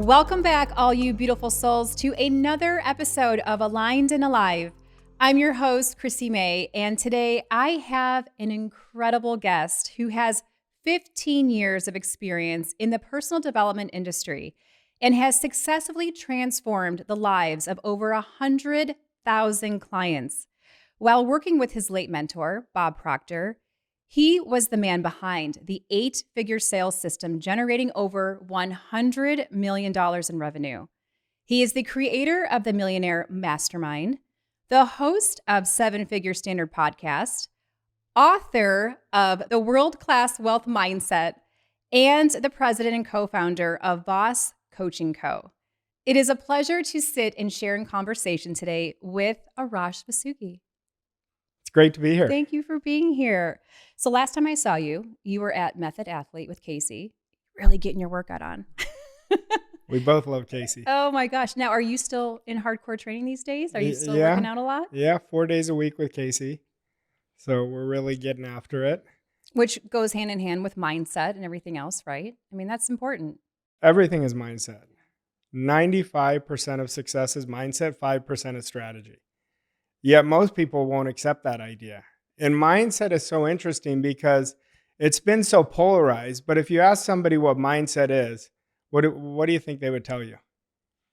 Welcome back, all you beautiful souls, to another episode of Aligned and Alive. I'm your host, Chrissy May, and today I have an incredible guest who has 15 years of experience in the personal development industry and has successfully transformed the lives of over 100,000 clients. While working with his late mentor, Bob Proctor, he was the man behind the 8-figure sales system generating over $100 million in revenue. He is the creator of the Millionaire Mastermind, the host of 7-Figure Standard Podcast, author of The World-Class Wealth Mindset, and the president and co-founder of Voss Coaching Co. It is a pleasure to sit and share in conversation today with Arash Vossoughi. It's great to be here. Thank you for being here. So last time I saw you, you were at Method Athlete with Casey, really getting your workout on. We both love Casey. Oh my gosh. Now, are you still in hardcore training these days? Are you still working out a lot? Yeah, 4 days a week with Casey. So we're really getting after it. Which goes hand in hand with mindset and everything else, right? I mean, that's important. Everything is mindset. 95% of success is mindset, 5% is strategy. Yet most people won't accept that idea. And mindset is so interesting because it's been so polarized. But if you ask somebody what mindset is, what do you think they would tell you?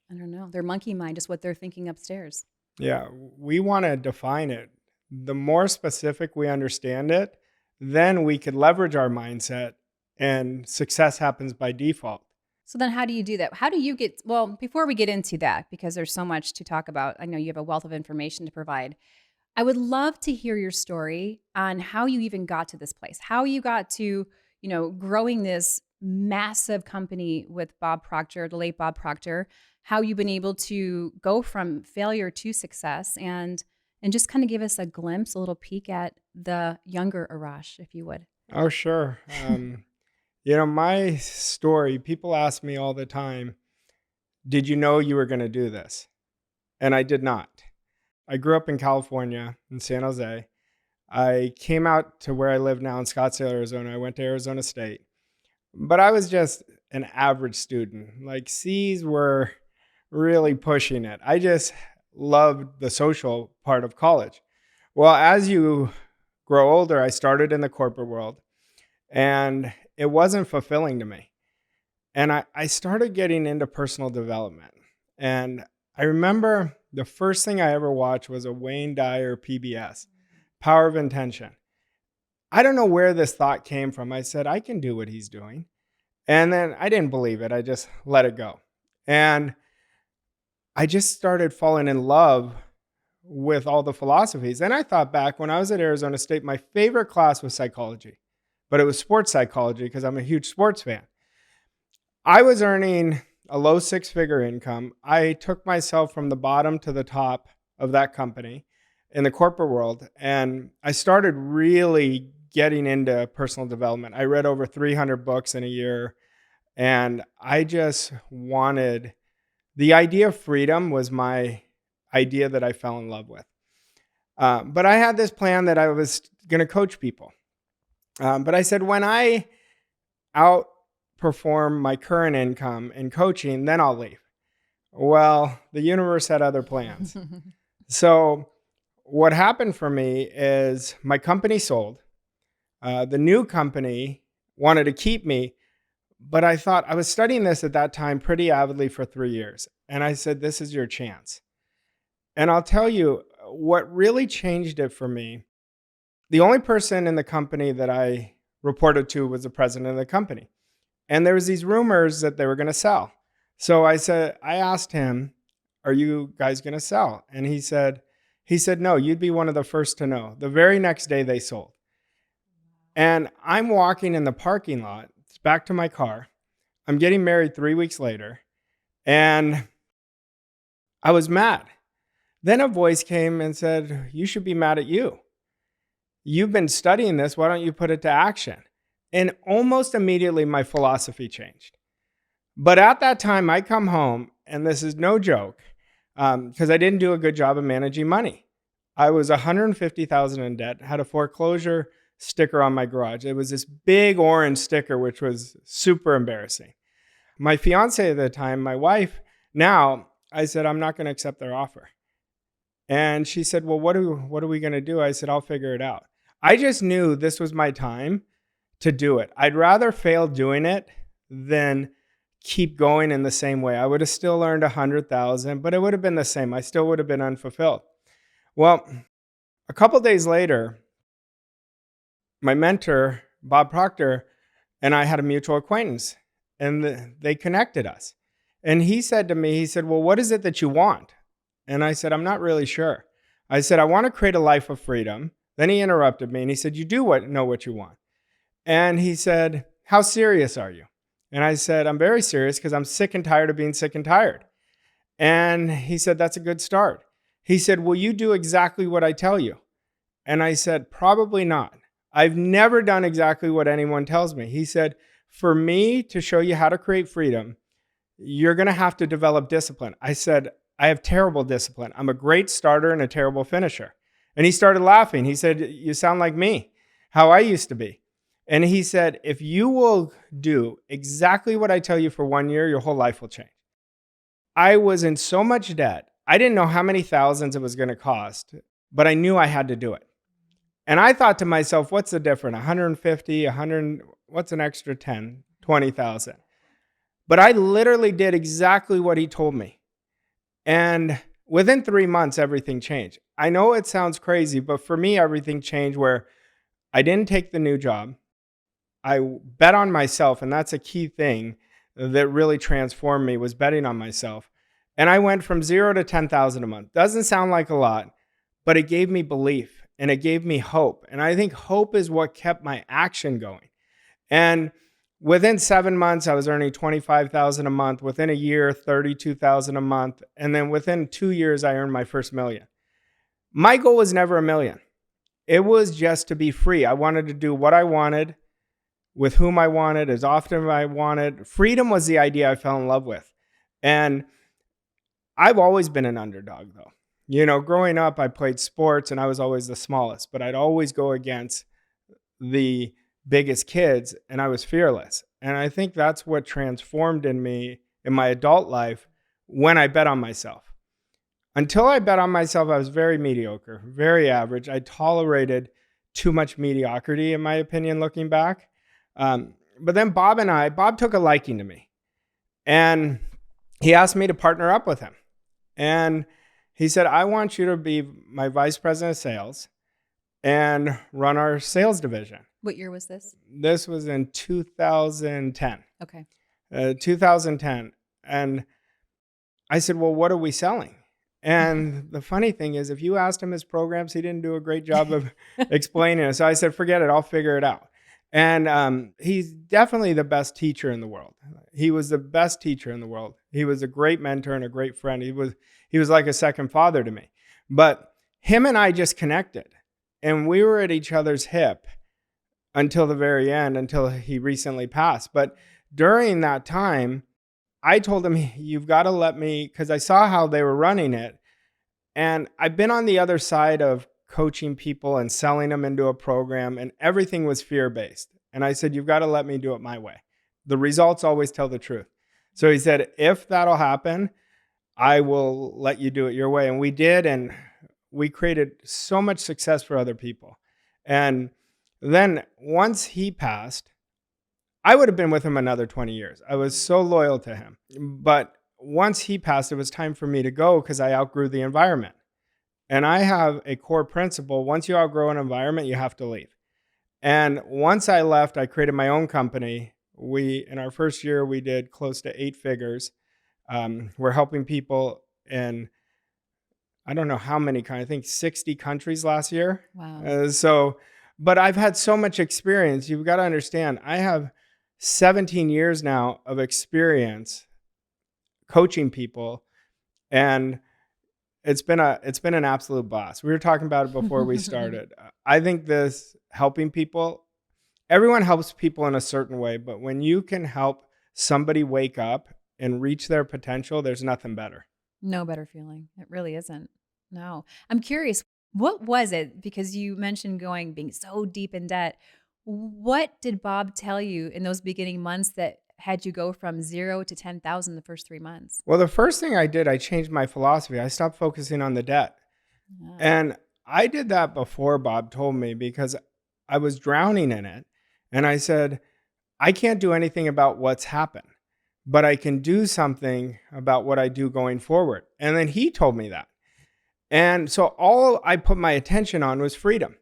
I don't know. Their monkey mind is what they're thinking upstairs. Yeah, we want to define it. The more specific we understand it, then we could leverage our mindset and success happens by default. So then how do you do that? How do you get, well, before we get into that, because there's so much to talk about, I know you have a wealth of information to provide. I would love to hear your story on how you even got to this place, how you got to, growing this massive company with Bob Proctor, the late Bob Proctor, how you've been able to go from failure to success and just kind of give us a glimpse, a little peek at the younger Arash, if you would. Oh, sure. My story, people ask me all the time, did you know you were going to do this? And I did not. I grew up in California, in San Jose. I came out to where I live now in Scottsdale, Arizona. I went to Arizona State. But I was just an average student. Like C's were really pushing it. I just loved the social part of college. Well, as you grow older, I started in the corporate world. And it wasn't fulfilling to me. And I started getting into personal development. And I remember the first thing I ever watched was a Wayne Dyer PBS, Power of Intention. I don't know where this thought came from. I said, I can do what he's doing. And then I didn't believe it. I just let it go. And I just started falling in love with all the philosophies. And I thought back when I was at Arizona State, my favorite class was psychology. But it was sports psychology because I'm a huge sports fan. I was earning a low 6-figure income. I took myself from the bottom to the top of that company in the corporate world. And I started really getting into personal development. I read over 300 books in a year. And I just wanted, the idea of freedom was my idea that I fell in love with. But I had this plan that I was going to coach people. But I said, when I outperform my current income in coaching, then I'll leave. Well, the universe had other plans. So what happened for me is my company sold. The new company wanted to keep me, but I thought I was studying this at that time pretty avidly for 3 years. And I said, this is your chance. And I'll tell you what really changed it for me. The only person in the company that I reported to was the president of the company. And there was these rumors that they were going to sell. So I asked him, are you guys going to sell? And he said, no, you'd be one of the first to know. The very next day they sold. And I'm walking in the parking lot, it's back to my car. I'm getting married 3 weeks later. And I was mad. Then a voice came and said, you should be mad at you. You've been studying this. Why don't you put it to action? And almost immediately, my philosophy changed. But at that time, I come home, and this is no joke, because I didn't do a good job of managing money. I was $150,000 in debt, had a foreclosure sticker on my garage. It was this big orange sticker, which was super embarrassing. My fiance at the time, my wife, now, I said, I'm not going to accept their offer. And she said, well, what are we going to do? I said, I'll figure it out. I just knew this was my time to do it. I'd rather fail doing it than keep going in the same way. I would have still earned 100,000, but it would have been the same. I still would have been unfulfilled. Well, a couple days later, my mentor, Bob Proctor, and I had a mutual acquaintance, and they connected us. And he said to me, he said, well, what is it that you want? And I said, I'm not really sure. I said, I want to create a life of freedom. Then he interrupted me and he said, you do know what you want. And he said, how serious are you? And I said, I'm very serious because I'm sick and tired of being sick and tired. And he said, that's a good start. He said, will you do exactly what I tell you? And I said, probably not. I've never done exactly what anyone tells me. He said, for me to show you how to create freedom, you're going to have to develop discipline. I said, I have terrible discipline. I'm a great starter and a terrible finisher. And he started laughing. He said, you sound like me, how I used to be. And he said, if you will do exactly what I tell you for 1 year, your whole life will change. I was in so much debt. I didn't know how many thousands it was going to cost, but I knew I had to do it. And I thought to myself, what's the difference? 150, 100, what's an extra 10, 20,000? But I literally did exactly what he told me. And within 3 months, everything changed. I know it sounds crazy, but for me, everything changed where I didn't take the new job. I bet on myself, and that's a key thing that really transformed me, was betting on myself. And I went from 0 to 10,000 a month. Doesn't sound like a lot, but it gave me belief and it gave me hope. And I think hope is what kept my action going. And within 7 months, I was earning 25,000 a month. Within a year, 32,000 a month. And then within 2 years, I earned my first million. My goal was never a million. It was just to be free. I wanted to do what I wanted, with whom I wanted, as often as I wanted. Freedom was the idea I fell in love with. And I've always been an underdog, though. You know, growing up, I played sports and I was always the smallest, but I'd always go against the biggest kids and I was fearless. And I think that's what transformed in me in my adult life when I bet on myself. Until I bet on myself, I was very mediocre, very average. I tolerated too much mediocrity, in my opinion, looking back. But then Bob took a liking to me and he asked me to partner up with him. And he said, I want you to be my vice president of sales and run our sales division. What year was this? This was in 2010. Okay. 2010. And I said, well, what are we selling? And the funny thing is, if you asked him his programs, he didn't do a great job of explaining it. So I said, forget it. I'll figure it out. And he's definitely the best teacher in the world. He was the best teacher in the world. He was a great mentor and a great friend. He was like a second father to me. But him and I just connected. And we were at each other's hip until the very end, until he recently passed. But during that time, I told him, you've got to let me, because I saw how they were running it. And I've been on the other side of coaching people and selling them into a program, and everything was fear-based. And I said, you've got to let me do it my way. The results always tell the truth. So he said, if that'll happen, I will let you do it your way. And we did, and we created so much success for other people. And then once he passed, I would have been with him another 20 years. I was so loyal to him. But once he passed, it was time for me to go because I outgrew the environment. And I have a core principle. Once you outgrow an environment, you have to leave. And once I left, I created my own company. In our first year, we did close to 8 figures. We're helping people in, I don't know how many, I think 60 countries last year. Wow. But I've had so much experience. You've got to understand, I have 17 years now of experience coaching people, and it's been an absolute blast. We were talking about it before we started. I think this helping people, everyone helps people in a certain way, but when you can help somebody wake up and reach their potential, there's nothing better. No better feeling. It really isn't. No. I'm curious, what was it? Because you mentioned being so deep in debt. What did Bob tell you in those beginning months that had you go from 0 to 10,000 the first 3 months? Well, the first thing I did, I changed my philosophy. I stopped focusing on the debt. Yeah. And I did that before Bob told me because I was drowning in it. And I said, I can't do anything about what's happened, but I can do something about what I do going forward. And then he told me that. And so all I put my attention on was freedom.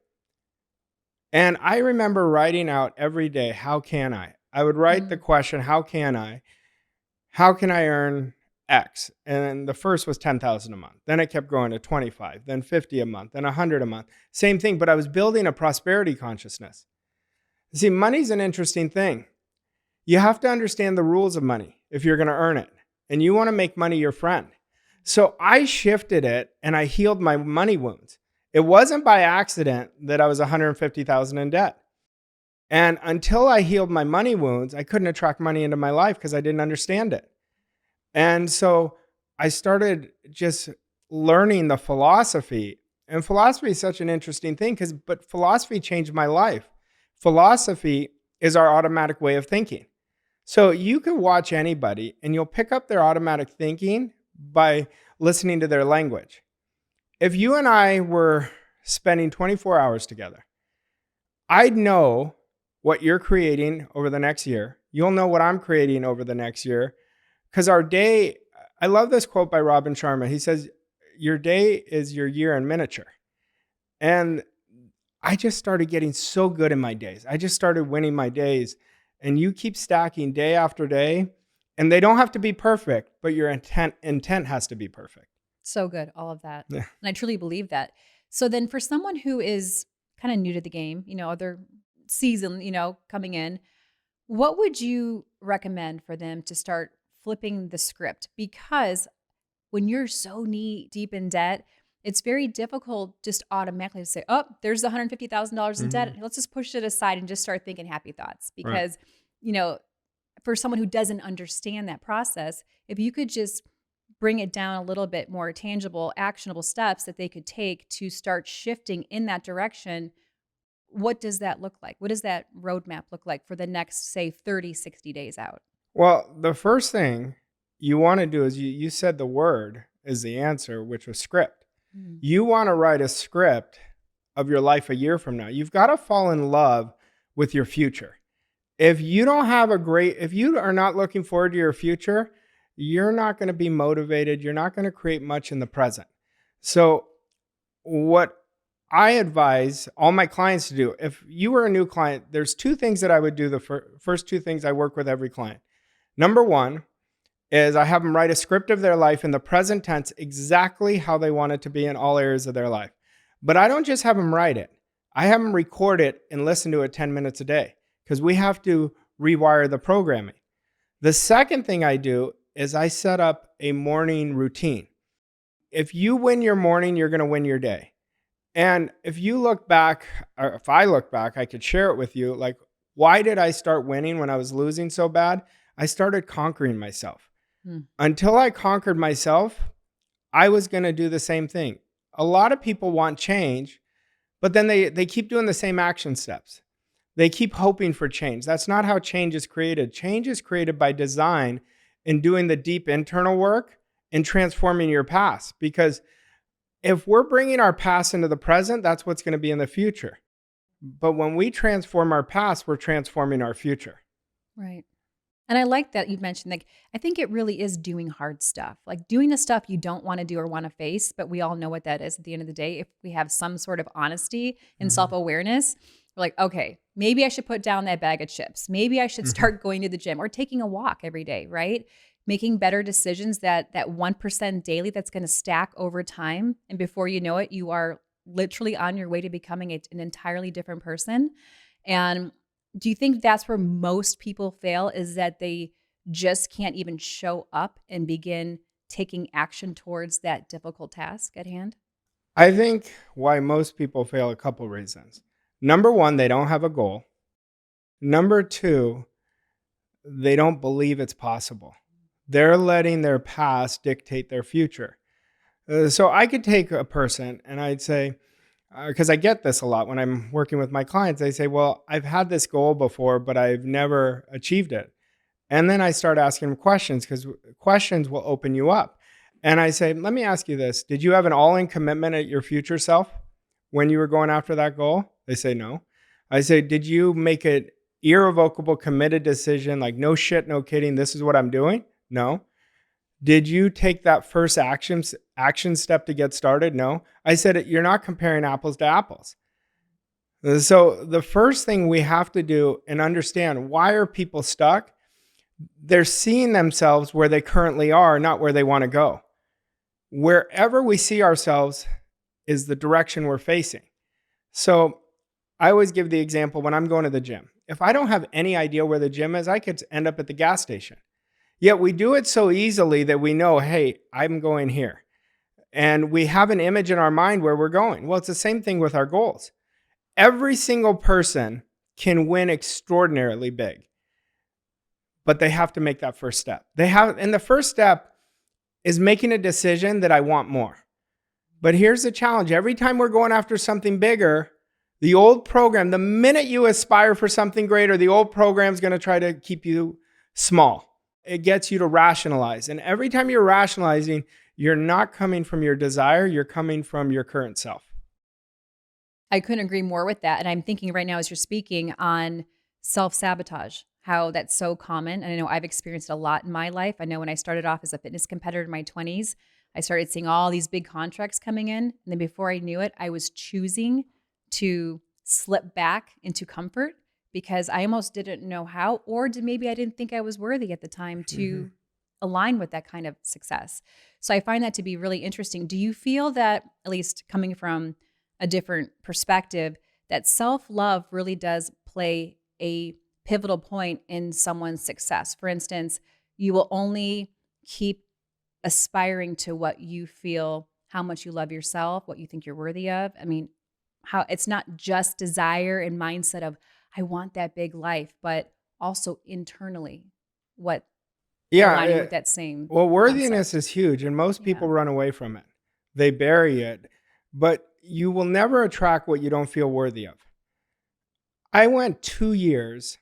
And I remember writing out every day, how can I? I would write the Mm. question, how can I? How can I earn X? And the first was 10,000 a month. Then it kept growing to 25, then 50 a month, then 100 a month. Same thing, but I was building a prosperity consciousness. See, money's an interesting thing. You have to understand the rules of money if you're going to earn it. And you want to make money your friend. So I shifted it and I healed my money wounds. It wasn't by accident that I was 150,000 in debt. And until I healed my money wounds, I couldn't attract money into my life because I didn't understand it. And so I started just learning the philosophy. And philosophy is such an interesting thing but philosophy changed my life. Philosophy is our automatic way of thinking. So you can watch anybody and you'll pick up their automatic thinking by listening to their language. If you and I were spending 24 hours together, I'd know what you're creating over the next year. You'll know what I'm creating over the next year. Because our day, I love this quote by Robin Sharma. He says, your day is your year in miniature. And I just started getting so good in my days. I just started winning my days. And you keep stacking day after day. And they don't have to be perfect, but your intent has to be perfect. So good, all of that. Yeah. And I truly believe that. So then for someone who is kind of new to the game, other season, coming in, what would you recommend for them to start flipping the script? Because when you're so knee deep in debt, it's very difficult just automatically to say, oh, there's $150,000 in debt. Let's just push it aside and just start thinking happy thoughts. Because, for someone who doesn't understand that process, if you could just bring it down a little bit more tangible, actionable steps that they could take to start shifting in that direction, what does that look like? What does that roadmap look like for the next, say, 30, 60 days out? Well, the first thing you want to do is you said the word is the answer, which was script. Mm. You want to write a script of your life a year from now. You've got to fall in love with your future. If you are not looking forward to your future, you're not going to be motivated. You're not going to create much in the present. So what I advise all my clients to do, if you were a new client, there's two things that I would do. The first two things I work with every client. Number one is I have them write a script of their life in the present tense, exactly how they want it to be in all areas of their life. But I don't just have them write it. I have them record it and listen to it 10 minutes a day because we have to rewire the programming. The second thing I do is I set up a morning routine. If you win your morning, you're going to win your day. And if you look back, or if I look back, I could share it with you. Like, why did I start winning when I was losing so bad? I started conquering myself. Until I conquered myself, I was going to do the same thing. A lot of people want change, but then they keep doing the same action steps. They keep hoping for change. That's not how change is created. Change is created by design and doing the deep internal work and transforming your past. Because if we're bringing our past into the present, that's what's going to be in the future. But when we transform our past, we're transforming our future. Right. And I like that you mentioned, like, I think it really is doing hard stuff, like doing the stuff you don't want to do or want to face, but we all know what that is at the end of the day. If we have some sort of honesty and self-awareness, we're like, okay, maybe I should put down that bag of chips. Maybe I should start going to the gym or taking a walk every day, right? Making better decisions, that 1% daily that's going to stack over time. And before you know it, you are literally on your way to becoming an entirely different person. And do you think that's where most people fail, is that they just can't even show up and begin taking action towards that difficult task at hand? I think why most people fail, a couple reasons. Number one, they don't have a goal. Number two, they don't believe it's possible. They're letting their past dictate their future. So I could take a person and I'd say, because I get this a lot when I'm working with my clients, they say, well, I've had this goal before, but I've never achieved it. And then I start asking them questions because questions will open you up. And I say, let me ask you this. Did you have an all-in commitment at your future self when you were going after that goal? They say no. I say, did you make an irrevocable, committed decision like, no shit, no kidding, this is what I'm doing? No. Did you take that first action step to get started? No. I said, you're not comparing apples to apples. So the first thing we have to do and understand, why are people stuck? They're seeing themselves where they currently are, not where they want to go. Wherever we see ourselves is the direction we're facing. So I always give the example when I'm going to the gym. If I don't have any idea where the gym is, I could end up at the gas station. Yet we do it so easily that we know, hey, I'm going here. And we have an image in our mind where we're going. Well, it's the same thing with our goals. Every single person can win extraordinarily big, but they have to make that first step. And the first step is making a decision that I want more. But here's the challenge. Every time we're going after something bigger, the old program, the minute you aspire for something greater, the old program is going to try to keep you small. It gets you to rationalize. And every time you're rationalizing, you're not coming from your desire, you're coming from your current self. I couldn't agree more with that. And I'm thinking right now as you're speaking on self-sabotage, how that's so common. And I know I've experienced it a lot in my life. I know when I started off as a fitness competitor in my 20s, I started seeing all these big contracts coming in. And then before I knew it, I was choosing to slip back into comfort because I almost didn't know how, or maybe I didn't think I was worthy at the time to align with that kind of success. So I find that to be really interesting. Do you feel that, at least coming from a different perspective, that self-love really does play a pivotal point in someone's success? For instance, you will only keep aspiring to what you feel, how much you love yourself, what you think you're worthy of. I mean, how it's not just desire and mindset of, I want that big life, but also internally, what aligning with that same well, worthiness concept. is huge, and most people run away from it. They bury it, but you will never attract what you don't feel worthy of. I went 2 years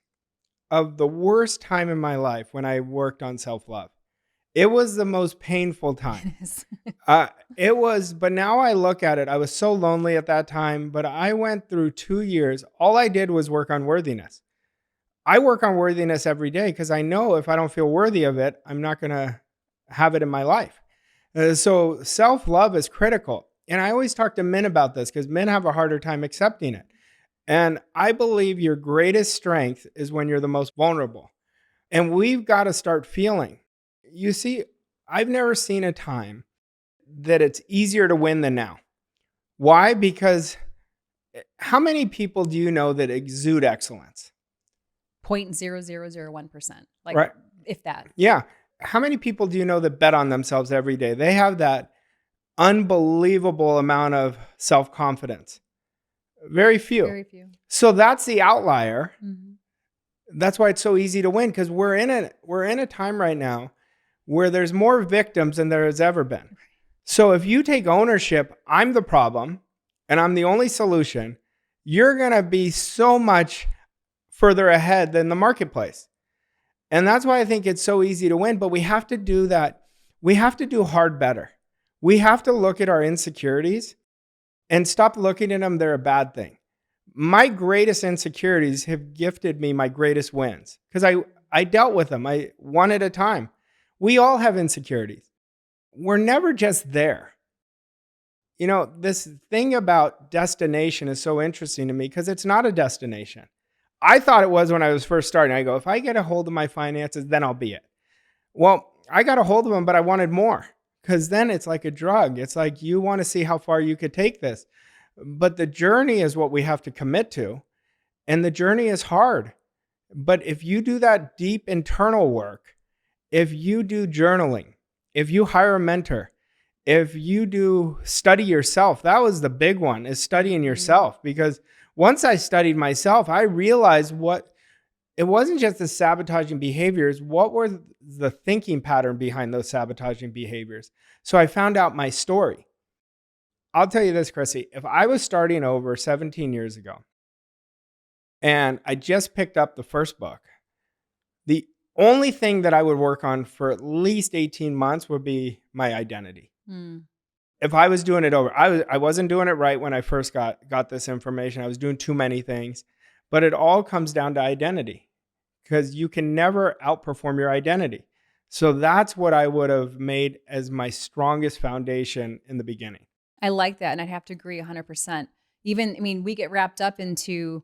of the worst time in my life when I worked on self-love. It was the most painful time. It was, but now I look at it, I was so lonely at that time, but I went through 2 years. All I did was work on worthiness. I work on worthiness every day because I know if I don't feel worthy of it, I'm not going to have it in my life. So self-love is critical. And I always talk to men about this because men have a harder time accepting it. And I believe your greatest strength is when you're the most vulnerable. And we've got to start feeling. You see, I've never seen a time that it's easier to win than now. Why? Because how many people do you know that exude excellence? 0.0001%, like Right. if that. Yeah. How many people do you know that bet on themselves every day? They have that unbelievable amount of self-confidence. Very few. Very few. So that's the outlier. Mm-hmm. That's why it's so easy to win, because we're in a time right now where there's more victims than there has ever been. So if you take ownership, I'm the problem and I'm the only solution, you're going to be so much further ahead than the marketplace. And that's why I think it's so easy to win, but we have to do that. We have to do hard better. We have to look at our insecurities and stop looking at them, they're a bad thing. My greatest insecurities have gifted me my greatest wins because I dealt with them, one at a time. We all have insecurities. We're never just there. You know, this thing about destination is so interesting to me because it's not a destination. I thought it was when I was first starting. I go, if I get a hold of my finances, then I'll be it. Well, I got a hold of them, but I wanted more because then it's like a drug. It's like you want to see how far you could take this. But the journey is what we have to commit to. And the journey is hard. But if you do that deep internal work, if you do journaling, if you hire a mentor, if you do study yourself, that was the big one, is studying yourself. Because once I studied myself, I realized it wasn't just the sabotaging behaviors. What were the thinking pattern behind those sabotaging behaviors? So I found out my story. I'll tell you this, Chrissy, if I was starting over 17 years ago and I just picked up the first book, the Only thing that I would work on for at least 18 months would be my identity. Mm. If I was doing it over, I wasn't doing it right when I first got this information. I was doing too many things. But it all comes down to identity, because you can never outperform your identity. So that's what I would have made as my strongest foundation in the beginning. I like that. And I'd have to agree 100%. Even, I mean, we get wrapped up into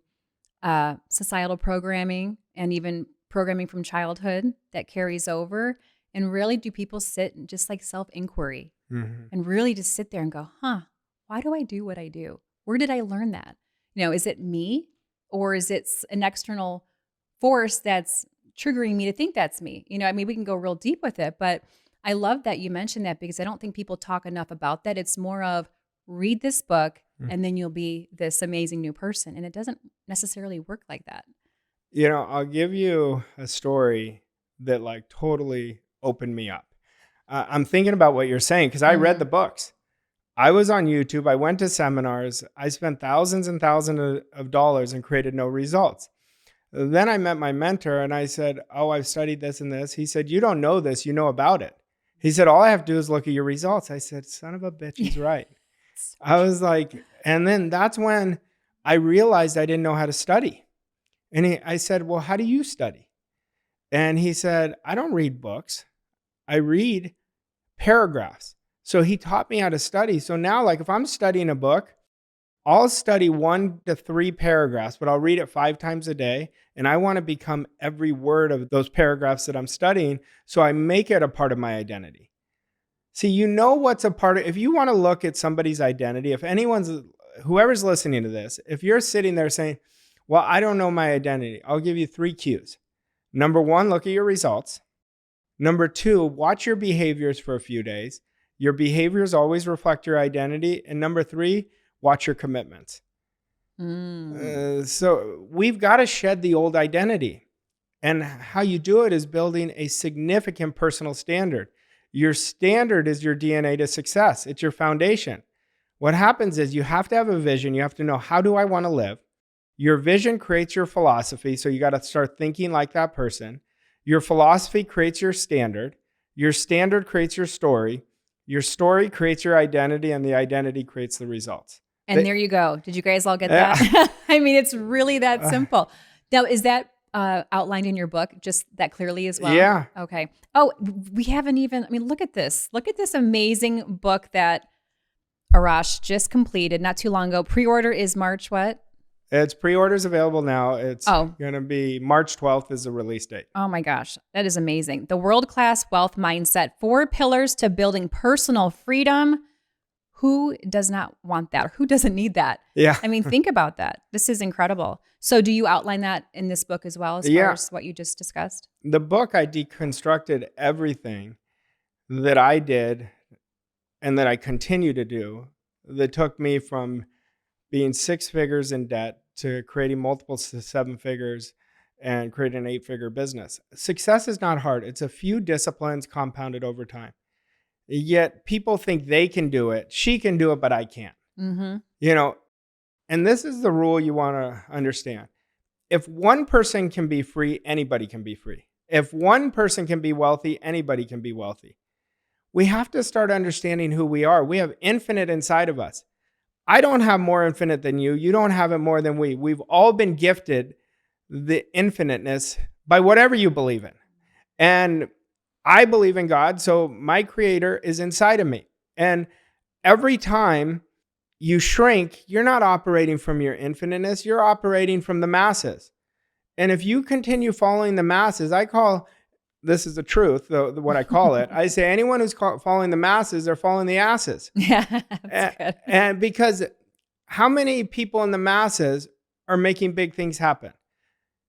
societal programming and even programming from childhood that carries over. And really, do people sit and just like self-inquiry and really just sit there and go, why do I do what I do? Where did I learn that? Is it me, or is it an external force that's triggering me to think that's me? We can go real deep with it, but I love that you mentioned that, because I don't think people talk enough about that. It's more of read this book and then you'll be this amazing new person. And it doesn't necessarily work like that. I'll give you a story that like totally opened me up. I'm thinking about what you're saying, because I read the books. I was on YouTube. I went to seminars. I spent thousands and thousands of dollars and created no results. Then I met my mentor and I said, I've studied this and this. He said, you don't know this, you know about it. He said, all I have to do is look at your results. I said, son of a bitch, he's right. I was like, and then that's when I realized I didn't know how to study. And I said, well, how do you study? And he said, I don't read books. I read paragraphs. So he taught me how to study. So now, like, if I'm studying a book, I'll study 1 to 3 paragraphs, but I'll read it 5 times a day. And I want to become every word of those paragraphs that I'm studying. So I make it a part of my identity. See, what's a part of, if you want to look at somebody's identity, whoever's listening to this, if you're sitting there saying, well, I don't know my identity, I'll give you 3 cues. Number 1, look at your results. Number 2, watch your behaviors for a few days. Your behaviors always reflect your identity. And number 3, watch your commitments. So we've got to shed the old identity. And how you do it is building a significant personal standard. Your standard is your DNA to success. It's your foundation. What happens is you have to have a vision. You have to know, how do I want to live? Your vision creates your philosophy. So you got to start thinking like that person. Your philosophy creates your standard. Your standard creates your story. Your story creates your identity, and the identity creates the results. And there you go. Did you guys all get that? I mean, it's really that simple. Now, is that outlined in your book just that clearly as well? Yeah. Okay. Oh, we haven't even, look at this. Look at this amazing book that Arash just completed not too long ago. Pre-order is March what? It's pre-orders available now. It's going to be March 12th is the release date. Oh my gosh. That is amazing. The World-Class Wealth Mindset, 4 Pillars to Building Personal Freedom. Who does not want that? Or who doesn't need that? Yeah. Think about that. This is incredible. So do you outline that in this book as well, as far as what you just discussed? The book, I deconstructed everything that I did and that I continue to do that took me from being 6 figures in debt to creating multiple 7 figures and creating an 8-figure business. Success is not hard. It's a few disciplines compounded over time. Yet people think they can do it. She can do it, but I can't. And this is the rule you want to understand. If one person can be free, anybody can be free. If one person can be wealthy, anybody can be wealthy. We have to start understanding who we are. We have infinite inside of us. I don't have more infinite than you. You don't have it more than we. We've all been gifted the infiniteness by whatever you believe in. And I believe in God, so my creator is inside of me. And every time you shrink, you're not operating from your infiniteness, you're operating from the masses. And if you continue following the masses, this is the truth, what I call it. I say anyone who's following the masses, they're following the asses. Yeah, that's good. And because how many people in the masses are making big things happen?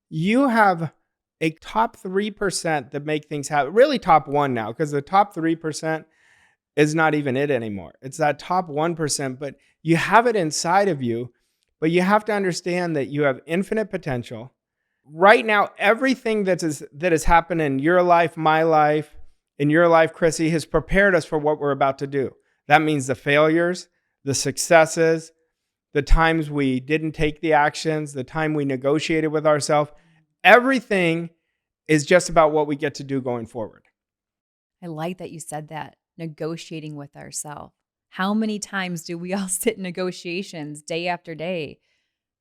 You have a top 3% that make things happen. Really top 1 now, because the top 3% is not even it anymore. It's that top 1%, but you have it inside of you, but you have to understand that you have infinite potential. Right now, everything that has happened in your life, my life, in your life, Chrissy, has prepared us for what we're about to do. That means the failures, the successes, the times we didn't take the actions, the time we negotiated with ourselves. Everything is just about what we get to do going forward. I like that you said that, negotiating with ourselves. How many times do we all sit in negotiations day after day?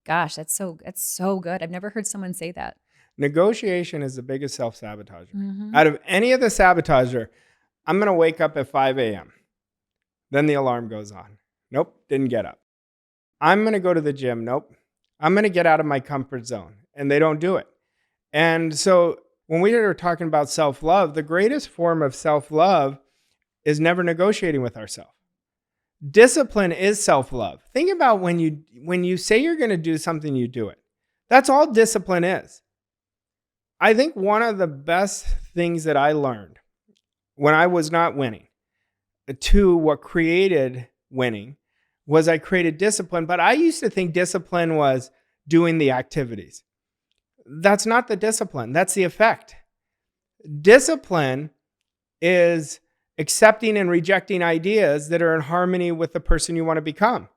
Gosh, that's so good. I've never heard someone say that. Negotiation is the biggest self-sabotager. Mm-hmm. Out of any of the sabotager, I'm going to wake up at 5 a.m. Then the alarm goes on. Nope, didn't get up. I'm going to go to the gym. Nope. I'm going to get out of my comfort zone. And they don't do it. And so when we are talking about self-love, the greatest form of self-love is never negotiating with ourselves. Discipline is self-love. Think about when you say you're going to do something, you do it. That's all discipline is. I think one of the best things that I learned when I was not winning, to what created winning, was I created discipline. But I used to think discipline was doing the activities. That's not the discipline. That's the effect. Discipline is accepting and rejecting ideas that are in harmony with the person you want to become.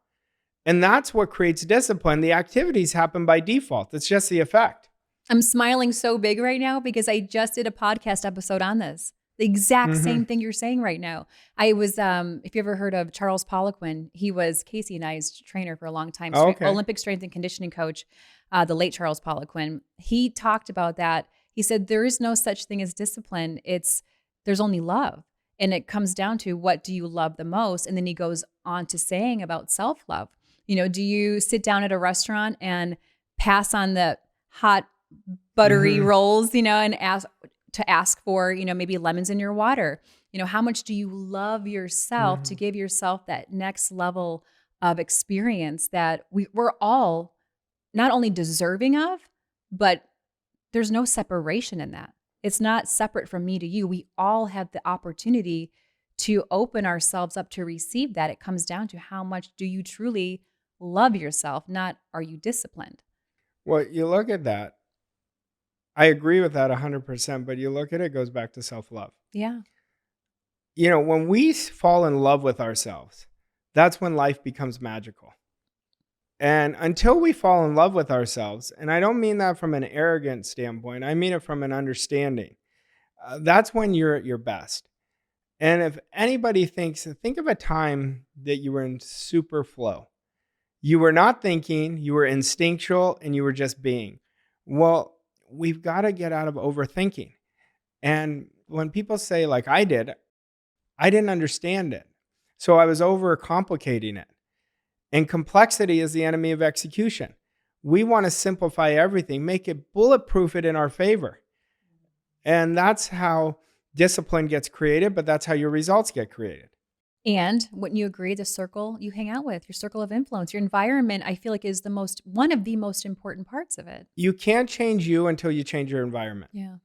And that's what creates discipline. The activities happen by default. It's just the effect. I'm smiling so big right now because I just did a podcast episode on this. The exact same thing you're saying right now. I was, if you ever heard of Charles Poliquin, he was Casey and I's trainer for a long time, Olympic strength and conditioning coach, the late Charles Poliquin. He talked about that. He said, there is no such thing as discipline. There's only love. And it comes down to, what do you love the most? And then he goes on to saying about self-love. Do you sit down at a restaurant and pass on the hot, buttery rolls, and ask for, maybe lemons in your water? How much do you love yourself to give yourself that next level of experience that we're all not only deserving of, but there's no separation in that. It's not separate from me to you. We all have the opportunity to open ourselves up to receive that. It comes down to, how much do you truly love yourself, not are you disciplined? Well, you look at that. I agree with that 100%, but you look at it, it goes back to self-love. Yeah. When we fall in love with ourselves, that's when life becomes magical. And until we fall in love with ourselves, and I don't mean that from an arrogant standpoint, I mean it from an understanding, that's when you're at your best. And if anybody think of a time that you were in super flow. You were not thinking, you were instinctual, and you were just being. Well, we've got to get out of overthinking. And when people say, like I did, I didn't understand it. So I was overcomplicating it. And complexity is the enemy of execution. We want to simplify everything, make it bulletproof it in our favor. And that's how discipline gets created, but that's how your results get created. And wouldn't you agree, the circle you hang out with, your circle of influence, your environment, I feel like is one of the most important parts of it. You can't change you until you change your environment. Yeah.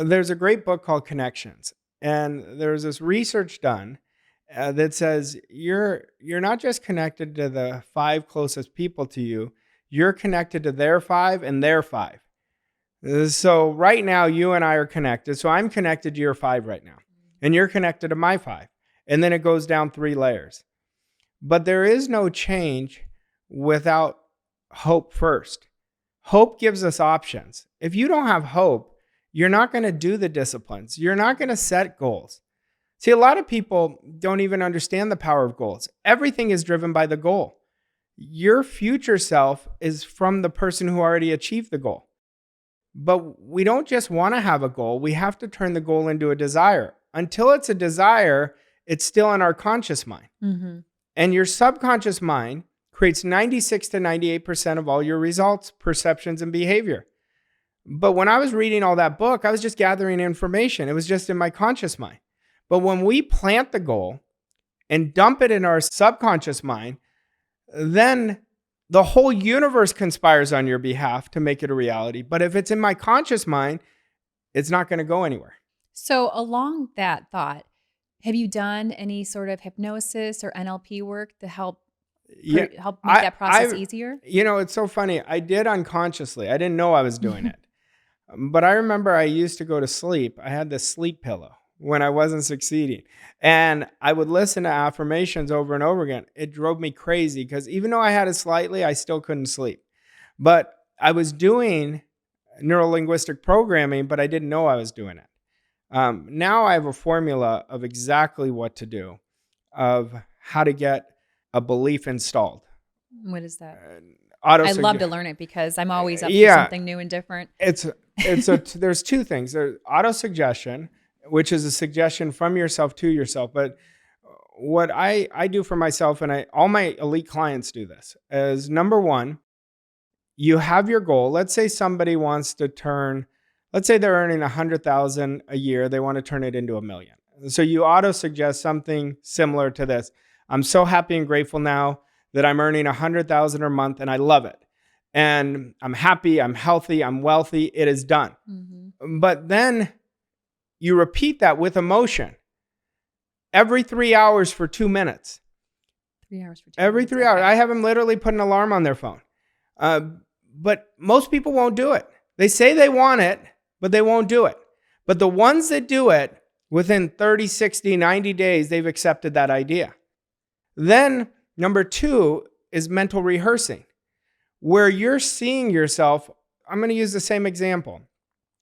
There's a great book called Connections. And there's this research done that says you're not just connected to the 5 closest people to you, you're connected to their 5 and their 5. So right now, you and I are connected. So I'm connected to your 5 right now. And you're connected to my 5. And then it goes down 3 layers. But there is no change without hope first. Hope gives us options. If you don't have hope, you're not going to do the disciplines. You're not going to set goals. See, a lot of people don't even understand the power of goals. Everything is driven by the goal. Your future self is from the person who already achieved the goal. But we don't just want to have a goal. We have to turn the goal into a desire. Until it's a desire, it's still in our conscious mind. Mm-hmm. And your subconscious mind creates 96 to 98% of all your results, perceptions, and behavior. But when I was reading all that book, I was just gathering information. It was just in my conscious mind. But when we plant the goal and dump it in our subconscious mind, then the whole universe conspires on your behalf to make it a reality. But if it's in my conscious mind, it's not going to go anywhere. So along that thought, have you done any sort of hypnosis or NLP work to help make that process easier? It's so funny. I did unconsciously. I didn't know I was doing it. But I remember I used to go to sleep. I had this sleep pillow when I wasn't succeeding. And I would listen to affirmations over and over again. It drove me crazy because even though I had it slightly, I still couldn't sleep. But I was doing neuro-linguistic programming, but I didn't know I was doing it. Now I have a formula of exactly what to do, of how to get a belief installed. What is that? I love to learn it because I'm always up for Yeah. something new and different. There's two things. There's auto-suggestion, which is a suggestion from yourself to yourself. But what I do for myself, and all my elite clients do this, is number one, you have your goal. Let's say somebody wants to let's say they're earning $100,000 a year. They want to turn it into $1 million. So you auto-suggest something similar to this. I'm so happy and grateful now that I'm earning $100,000 a month and I love it. And I'm happy, I'm healthy, I'm wealthy. It is done. Mm-hmm. But then you repeat that with emotion every 3 hours for 2 minutes. 3 hours for 2 Every minutes. 3 hours. I have them literally put an alarm on their phone. But most people won't do it. They say they want it, but they won't do it. But the ones that do it, within 30, 60, 90 days, they've accepted that idea. Then number two is mental rehearsing, where you're seeing yourself. I'm going to use the same example.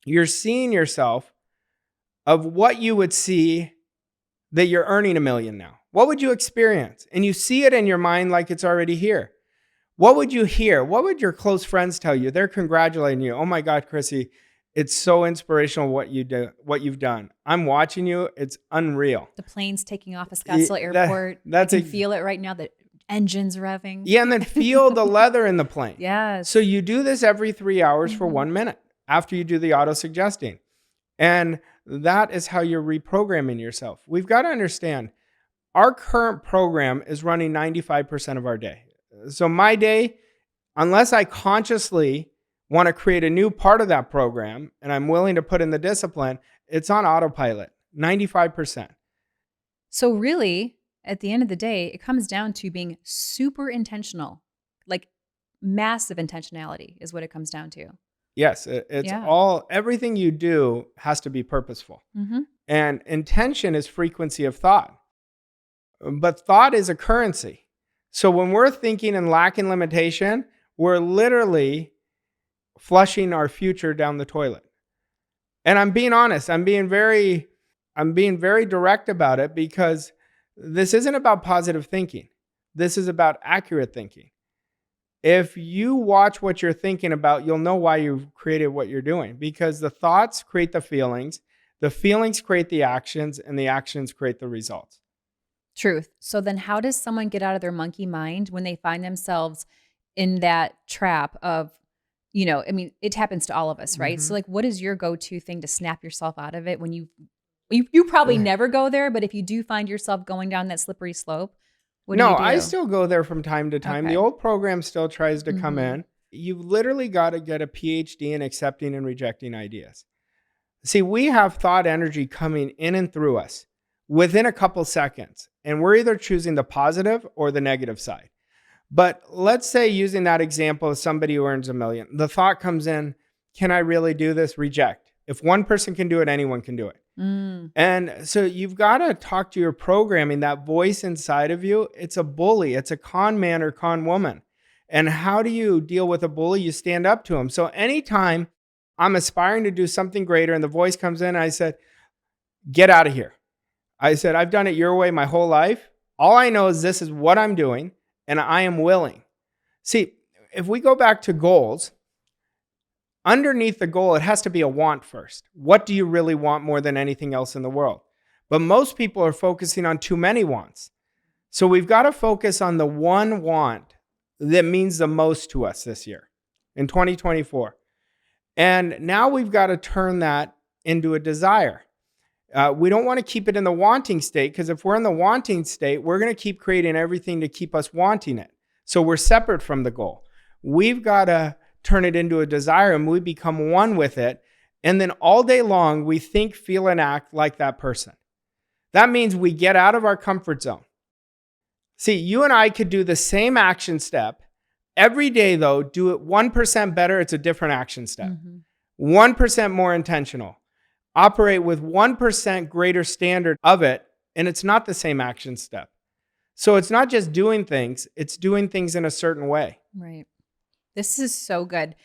You're seeing yourself of what you would see that you're earning $1 million now. What would you experience? And you see it in your mind like it's already here. What would you hear? What would your close friends tell you? They're congratulating you. Oh my God, Chrissy, it's so inspirational what you've done. I'm watching you. It's unreal. The plane's taking off at Scottsdale Airport. I can feel it right now. The engine's revving. Yeah, and then feel the leather in the plane. Yes. So you do this every 3 hours for 1 minute after you do the auto-suggesting. And that is how you're reprogramming yourself. We've got to understand, our current program is running 95% of our day. So my day, unless I consciously want to create a new part of that program and I'm willing to put in the discipline, it's on autopilot, 95%. So really, at the end of the day, it comes down to being super intentional, like massive intentionality is what it comes down to. Yes, everything you do has to be purposeful. Mm-hmm. And intention is frequency of thought. But thought is a currency. So when we're thinking and lacking limitation, we're literally flushing our future down the toilet. And I'm being honest. I'm being very direct about it, because this isn't about positive thinking. This is about accurate thinking. If you watch what you're thinking about, you'll know why you've created what you're doing, because the thoughts create the feelings create the actions, and the actions create the results. Truth. So then how does someone get out of their monkey mind when they find themselves in that trap of, it happens to all of us, right? Mm-hmm. So like, what is your go-to thing to snap yourself out of it when you probably never go there, but if you do find yourself going down that slippery slope, what do you do? I still go there from time to time. Okay. The old program still tries to come in. You've literally got to get a PhD in accepting and rejecting ideas. See, we have thought energy coming in and through us within a couple seconds, and we're either choosing the positive or the negative side. But let's say, using that example of somebody who earns $1 million, the thought comes in, can I really do this? Reject. If one person can do it, anyone can do it. And so you've got to talk to your programming, that voice inside of you. It's a bully. It's a con man or con woman. And how do you deal with a bully? You stand up to him. So anytime I'm aspiring to do something greater and the voice comes in, I said, get out of here. I said, I've done it your way my whole life. All I know is this is what I'm doing, and I am willing. See, if we go back to goals, underneath the goal, it has to be a want first. What do you really want more than anything else in the world? But most people are focusing on too many wants. So we've got to focus on the one want that means the most to us this year, in 2024. And now we've got to turn that into a desire. We don't want to keep it in the wanting state, because if we're in the wanting state, we're going to keep creating everything to keep us wanting it. So we're separate from the goal. We've got to turn it into a desire, and we become one with it. And then all day long, we think, feel, and act like that person. That means we get out of our comfort zone. See, you and I could do the same action step every day, though, do it 1% better. It's a different action step. 1% more intentional. Operate with 1% greater standard of it, and it's not the same action step. So it's not just doing things, it's doing things in a certain way. Right. This is so good.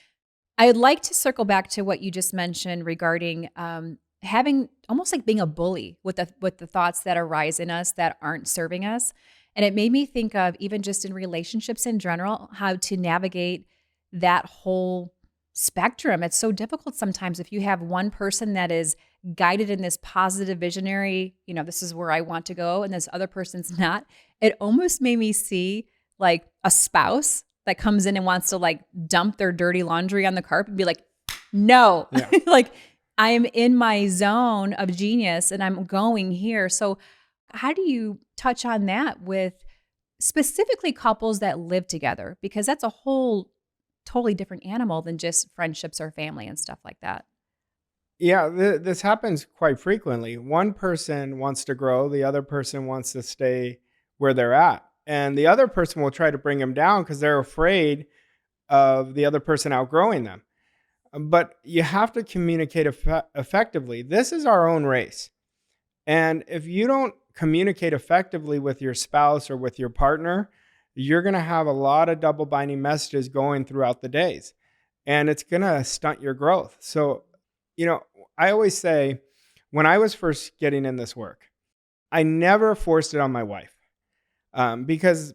I'd like to circle back to what you just mentioned regarding having almost like being a bully with the thoughts that arise in us that aren't serving us. And it made me think of even just in relationships in general, how to navigate that whole spectrum. It's so difficult sometimes if you have one person that is guided in this positive visionary, this is where I want to go, and this other person's not. It almost made me see like a spouse that comes in and wants to like dump their dirty laundry on the carpet and be like, no, Yeah. like I am in my zone of genius and I'm going here. So how do you touch on that with specifically couples that live together? Because that's a whole totally different animal than just friendships or family and stuff like that. Yeah, this happens quite frequently. One person wants to grow, the other person wants to stay where they're at. And the other person will try to bring them down because they're afraid of the other person outgrowing them. But you have to communicate effectively. This is our own race. And if you don't communicate effectively with your spouse or with your partner, you're going to have a lot of double binding messages going throughout the days. And it's going to stunt your growth. So, I always say when I was first getting in this work, I never forced it on my wife because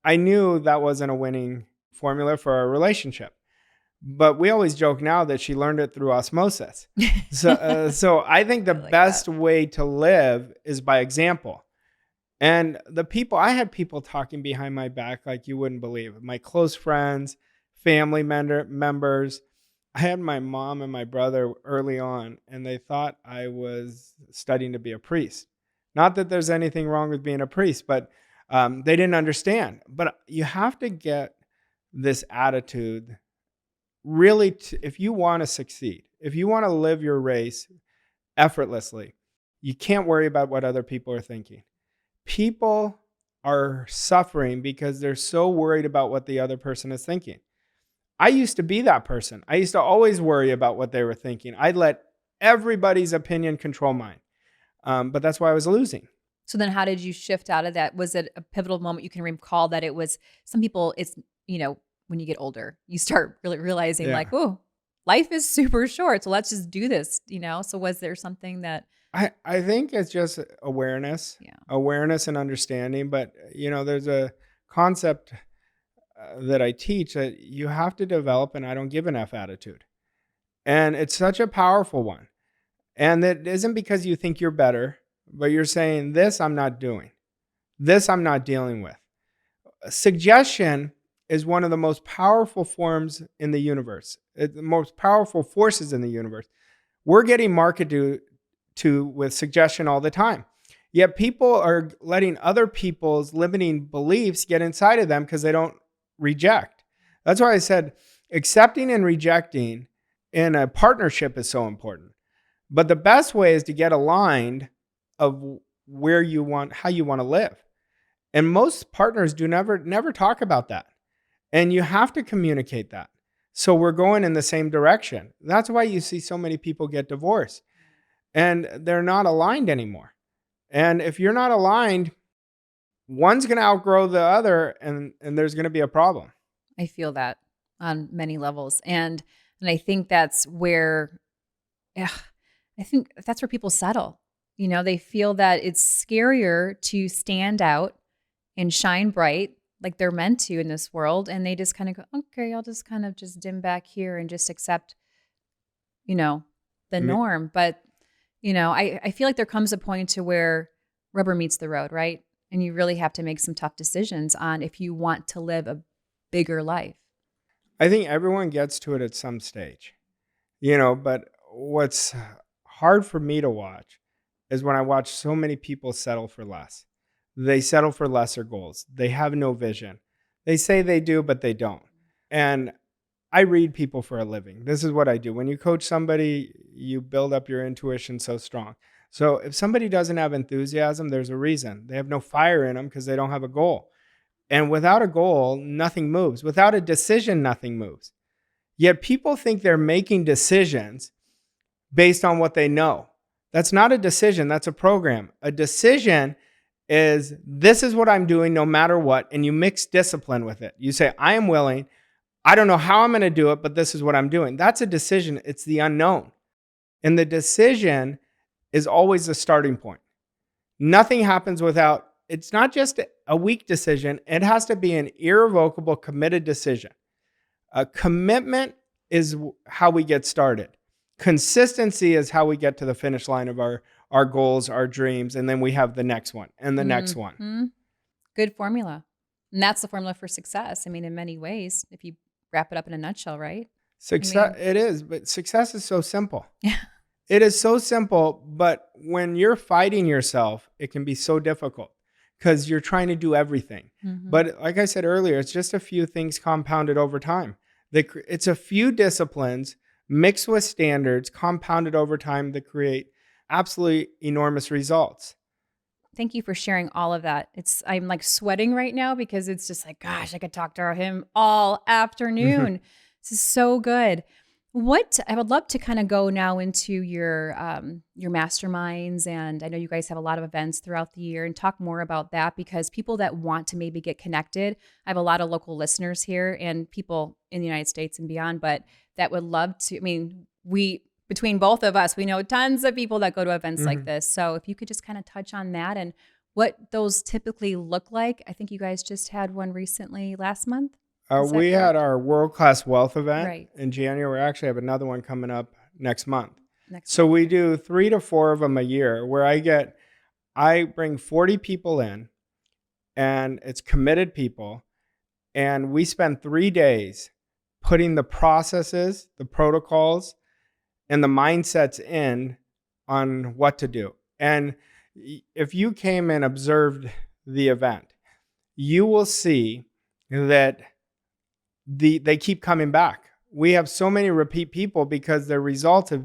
I knew that wasn't a winning formula for our relationship. But we always joke now that she learned it through osmosis. So I think the like best that. way to live is by example. And I had people talking behind my back like you wouldn't believe. My close friends, family members. I had my mom and my brother early on, and they thought I was studying to be a priest. Not that there's anything wrong with being a priest, but they didn't understand. But you have to get this attitude really, if you want to succeed, if you want to live your race effortlessly, you can't worry about what other people are thinking. People are suffering because they're so worried about what the other person is thinking. I used to be that person. I used to always worry about what they were thinking. I'd let everybody's opinion control mine. But that's why I was losing. So then how did you shift out of that? Was it a pivotal moment you can recall that it was some people when you get older, you start really realizing like, Yeah. oh, life is super short. So let's just do this. So was there something that, I think it's just awareness, yeah, awareness and understanding. But, there's a concept that I teach that you have to develop an I don't give an F attitude. And it's such a powerful one. And that isn't because you think you're better, but you're saying, this I'm not doing. This I'm not dealing with. Suggestion is one of the most powerful forms in the universe, the most powerful forces in the universe. We're getting marketed to with suggestion all the time. Yet people are letting other people's limiting beliefs get inside of them because they don't reject. That's why I said accepting and rejecting in a partnership is so important. But the best way is to get aligned of how you want to live. And most partners do never talk about that. And you have to communicate that. So we're going in the same direction. That's why you see so many people get divorced. And they're not aligned anymore. And if you're not aligned, one's going to outgrow the other and there's going to be a problem. I feel that on many levels. And I think that's where, yeah, I think that's where people settle. They feel that it's scarier to stand out and shine bright like they're meant to in this world. And they just kind of go, okay, I'll just kind of just dim back here and just accept, the Me- norm. But, I feel like there comes a point to where rubber meets the road, right? And you really have to make some tough decisions on if you want to live a bigger life. I think everyone gets to it at some stage, but what's hard for me to watch is when I watch so many people settle for less. They settle for lesser goals. They have no vision. They say they do, but they don't. And I read people for a living. This is what I do. When you coach somebody, you build up your intuition so strong. So if somebody doesn't have enthusiasm, there's a reason. They have no fire in them because they don't have a goal. And without a goal, nothing moves. Without a decision, nothing moves. Yet people think they're making decisions based on what they know. That's not a decision. That's a program. A decision this is what I'm doing no matter what. And you mix discipline with it. You say, I am willing. I don't know how I'm going to do it, but this is what I'm doing. That's a decision. It's the unknown. And the decision is always the starting point. Nothing happens without, it's not just a weak decision. It has to be an irrevocable, committed decision. A commitment is how we get started. Consistency is how we get to the finish line of our goals, our dreams, and then we have the next one and the next one. Mm-hmm. Good formula. And that's the formula for success. I mean, in many ways, if you wrap it up in a nutshell, right? Success, it is, but success is so simple. Yeah. It is so simple, but when you're fighting yourself, it can be so difficult because you're trying to do everything. Mm-hmm. But like I said earlier, it's just a few things compounded over time. It's a few disciplines mixed with standards compounded over time that create absolutely enormous results. Thank you for sharing all of that. I'm like sweating right now because it's just like, gosh, I could talk to him all afternoon. This is so good. I would love to kind of go now into your masterminds, and I know you guys have a lot of events throughout the year, and talk more about that, because people that want to maybe get connected, I have a lot of local listeners here and people in the United States and beyond, but that would love to. I mean, between both of us, we know tons of people that go to events like this. So if you could just kind of touch on that and what those typically look like. I think you guys just had one recently last month. We had our world-class wealth event in in January. We actually have another one coming up next month. We do 3 to 4 of them a year, where I bring 40 people in, and it's committed people. And we spend 3 days putting the processes, the protocols, and the mindsets in on what to do. And if you came and observed the event, you will see that they keep coming back. We have so many repeat people because their results have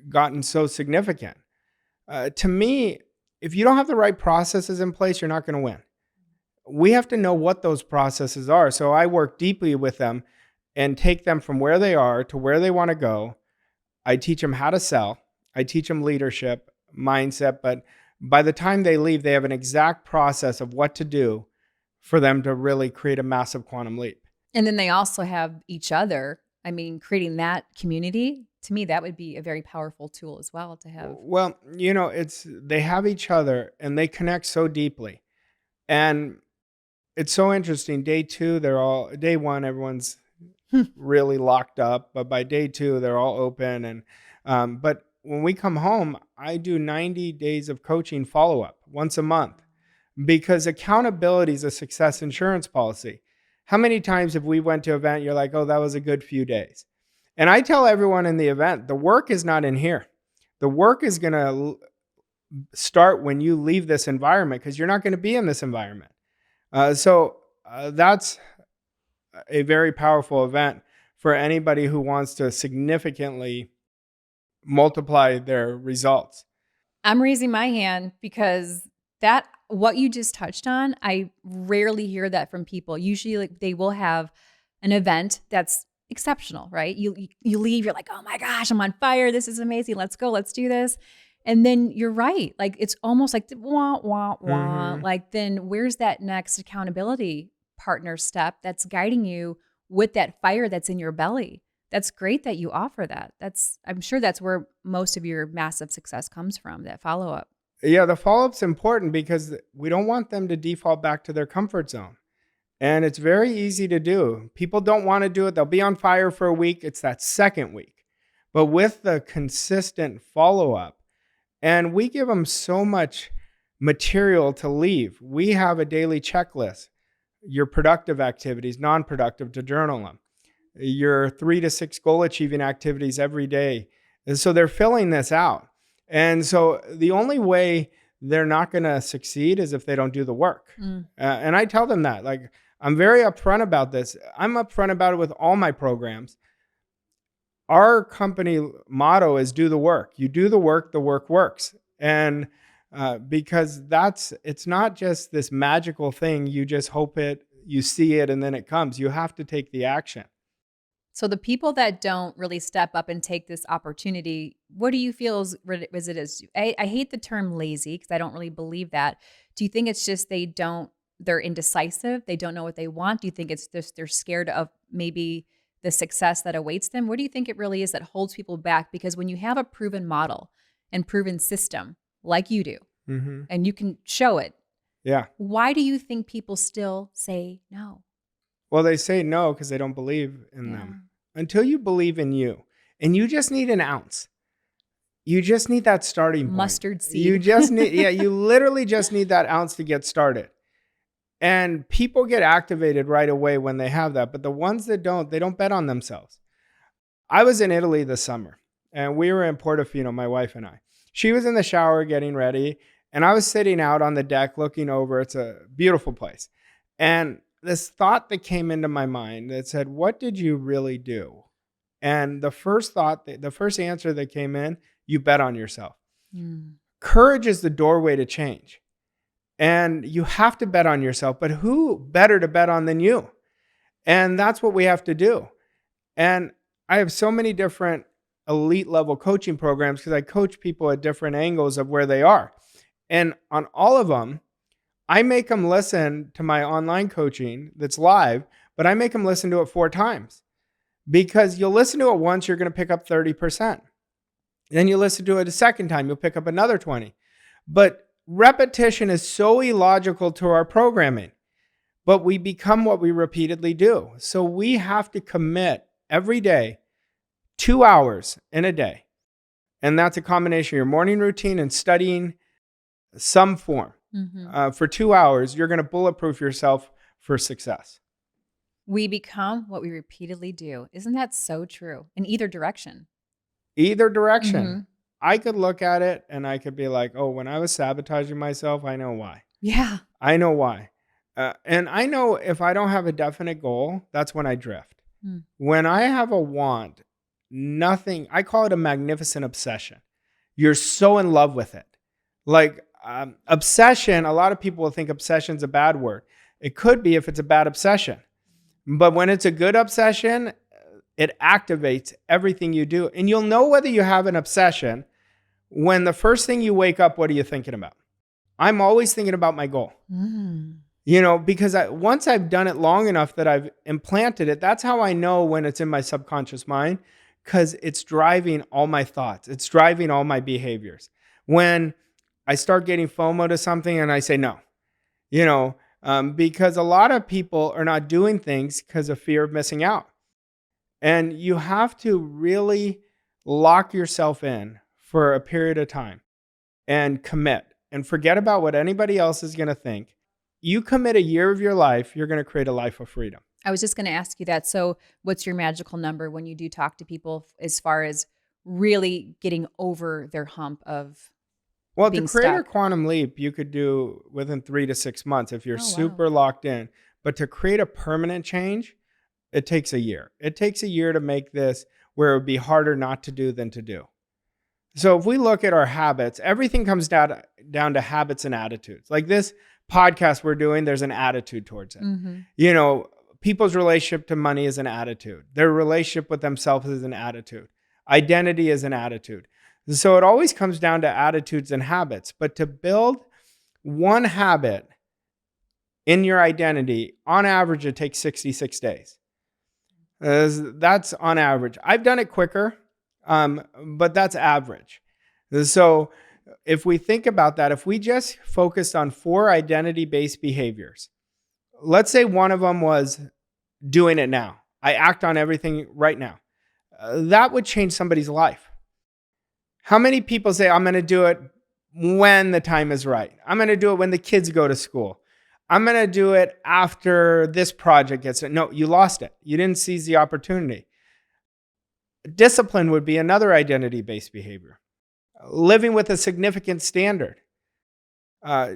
gotten so significant. To me, if you don't have the right processes in place, you're not going to win. We have to know what those processes are. So I work deeply with them and take them from where they are to where they want to go. I teach them how to sell. I teach them leadership, mindset. But by the time they leave, they have an exact process of what to do for them to really create a massive quantum leap. And then they also have each other. I mean, creating that community, to me, that would be a very powerful tool as well to have. Well, they have each other and they connect so deeply. And it's so interesting. Day 1, everyone's really locked up, but by day 2, they're all open. And but when we come home, I do 90 days of coaching follow-up once a month, because accountability is a success insurance policy. How many times have we went to an event, you're like, oh, that was a good few days. And I tell everyone in the event, the work is not in here. The work is going to start when you leave this environment, because you're not going to be in this environment. So that's a very powerful event for anybody who wants to significantly multiply their results. I'm raising my hand because what you just touched on, I rarely hear that from people. Usually, like, they will have an event that's exceptional, right? You leave, you're like, oh my gosh, I'm on fire. This is amazing. Let's go. Let's do this. And then you're right. Like, it's almost like wah, wah, wah. Like, then where's that next accountability partner step that's guiding you with that fire that's in your belly? That's great that you offer that. I'm sure that's where most of your massive success comes from, that follow-up. Yeah, the follow-up's important because we don't want them to default back to their comfort zone. And it's very easy to do. People don't want to do it. They'll be on fire for a week. It's that second week. But with the consistent follow-up, and we give them so much material to leave. We have a daily checklist. Your productive activities, non-productive, to journal them. Your 3 to 6 goal-achieving activities every day. And so they're filling this out. And so the only way they're not going to succeed is if they don't do the work. And I tell them that. Like, I'm very upfront about this. I'm upfront about it with all my programs. Our company motto is do the work. You do the work works. And because it's not just this magical thing. You just hope you see it, and then it comes. You have to take the action. So the people that don't really step up and take this opportunity, what do you feel is it is? I hate the term lazy because I don't really believe that. Do you think it's just they don't they're indecisive? They don't know what they want? Do you think it's just they're scared of maybe the success that awaits them? What do you think it really is that holds people back? Because when you have a proven model and proven system like you do, Mm-hmm. and you can show it, Yeah. why do you think people still say no? Well, they say no because they don't believe in them. Until you believe in you, and you just need an ounce. You just need that starting point. Mustard seed. You just need, you literally just need that ounce to get started. And people get activated right away when they have that. But the ones that don't, they don't bet on themselves. I was in Italy this summer, and we were in Portofino, my wife and I. She was in the shower getting ready, and I was sitting out on the deck looking over. It's a beautiful place. And this thought that came into my mind that said, what did you really do? And the first answer that came in, you bet on yourself. Courage is the doorway to change. And you have to bet on yourself, but who better to bet on than you? And that's what we have to do. And I have so many different elite level coaching programs because I coach people at different angles of where they are. And on all of them, I make them listen to my online coaching that's live, but I make them listen to it 4 times. Because you'll listen to it once, you're going to pick up 30%. Then you listen to it a second time, you'll pick up another 20. But repetition is so illogical to our programming, but we become what we repeatedly do. So we have to commit every day 2 hours in a day. And that's a combination of your morning routine and studying some form. For 2 hours, you're going to bulletproof yourself for success. We become what we repeatedly do. Isn't that so true? In either direction. Either direction. I could look at it and I could be like, oh, when I was sabotaging myself, I know why. Yeah. I know why. And I know if I don't have a definite goal, that's when I drift. When I have a want, nothing, I call it a magnificent obsession. You're so in love with it. Like obsession, a lot of people will think obsession's a bad word. It could be if it's a bad obsession. But when it's a good obsession, it activates everything you do. And you'll know whether you have an obsession when the first thing you wake up, what are you thinking about? I'm always thinking about my goal. Because once I've done it long enough that I've implanted it, that's how I know when it's in my subconscious mind, because it's driving all my thoughts. It's driving all my behaviors. When I start getting FOMO to something and I say no, because a lot of people are not doing things because of fear of missing out. And you have to really lock yourself in for a period of time and commit and forget about what anybody else is going to think. You commit a year of your life, you're going to create a life of freedom. I was just going to ask you that. So what's your magical number when you do talk to people as far as really getting over their hump of being to create a stuck? quantum leap, you could do within 3 to 6 months if you're super locked in. But to create a permanent change, it takes a year. It takes a year to make this where it would be harder not to do than to do. So if we look at our habits, everything comes down to habits and attitudes. Like this podcast we're doing, there's an attitude towards it. People's relationship to money is an attitude. Their relationship with themselves is an attitude. Identity is an attitude. So it always comes down to attitudes and habits. But to build one habit in your identity, on average, it takes 66 days. That's on average. I've done it quicker, but that's average. So if we think about that, if we just focused on 4 identity-based behaviors, let's say one of them was doing it now. I act on everything right now. That would change somebody's life. How many people say, I'm going to do it when the time is right? I'm going to do it when the kids go to school. I'm going to do it after this project gets done. No, you lost it. You didn't seize the opportunity. Discipline would be another identity-based behavior. Living with a significant standard.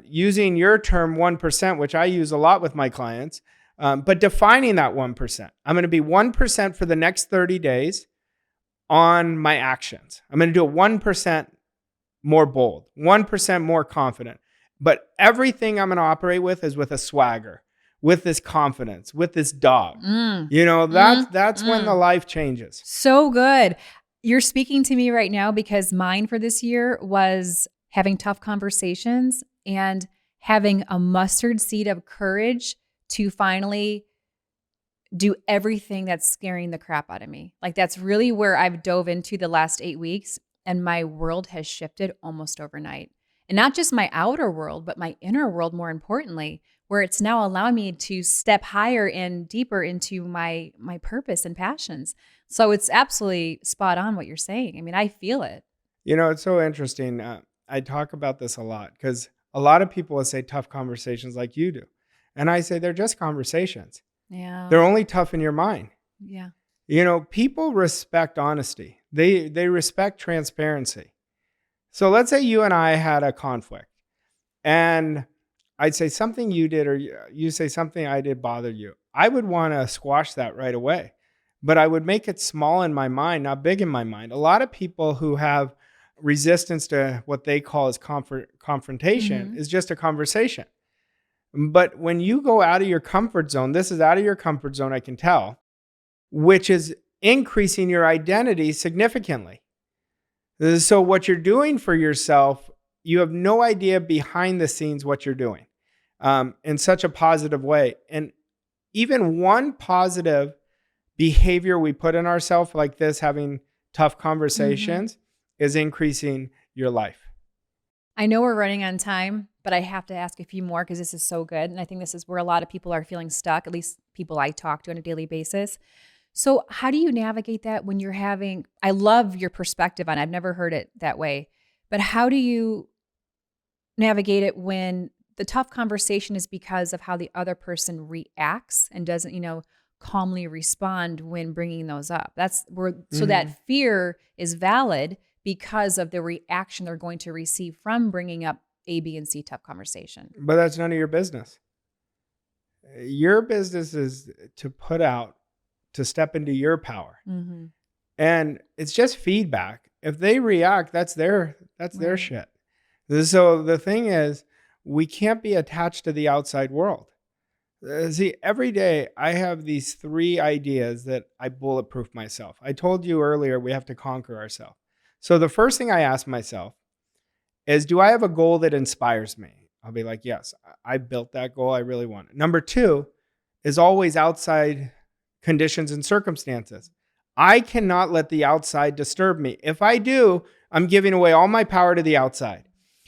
Using your term 1%, which I use a lot with my clients, but defining that 1%. I'm going to be 1% for the next 30 days on my actions. I'm going to do it 1% more bold, 1% more confident. But everything I'm going to operate with is with a swagger, with this confidence, with this dog. That's when the life changes. So good. You're speaking to me right now because mine for this year was having tough conversations and having a mustard seed of courage to finally do everything that's scaring the crap out of me. Like that's really where I've dove into the last 8 weeks, and my world has shifted almost overnight. And not just my outer world, but my inner world, more importantly, where it's now allowing me to step higher and deeper into my purpose and passions. So it's absolutely spot on what you're saying. I mean, I feel it. It's so interesting. I talk about this a lot because a lot of people will say tough conversations like you do. And I say they're just conversations. Yeah. They're only tough in your mind. Yeah. People respect honesty. They respect transparency. So let's say you and I had a conflict and I'd say something you did or you say something I did bothered you. I would want to squash that right away, but I would make it small in my mind, not big in my mind. A lot of people who have resistance to what they call as confrontation is just a conversation. But when you go out of your comfort zone, this is out of your comfort zone, I can tell, which is increasing your identity significantly. So what you're doing for yourself, you have no idea behind the scenes what you're doing in such a positive way. And even one positive behavior we put in ourselves like this, having tough conversations, is increasing your life. I know we're running on time, but I have to ask a few more because this is so good. And I think this is where a lot of people are feeling stuck, at least people I talk to on a daily basis. So how do you navigate that when you're having, I love your perspective on it. I've never heard it that way, but how do you navigate it when the tough conversation is because of how the other person reacts and doesn't, calmly respond when bringing those up? That's where, so that fear is valid because of the reaction they're going to receive from bringing up A, B, and C tough conversation. But that's none of your business. Your business is to step into your power. And it's just feedback. If they react, that's their shit. So the thing is, we can't be attached to the outside world. See, every day I have these 3 ideas that I bulletproof myself. I told you earlier, we have to conquer ourselves. So the first thing I ask myself is, do I have a goal that inspires me? I'll be like, yes, I built that goal. I really want it. Number 2 is always outside conditions and circumstances. I cannot let the outside disturb me. If I do, I'm giving away all my power to the outside.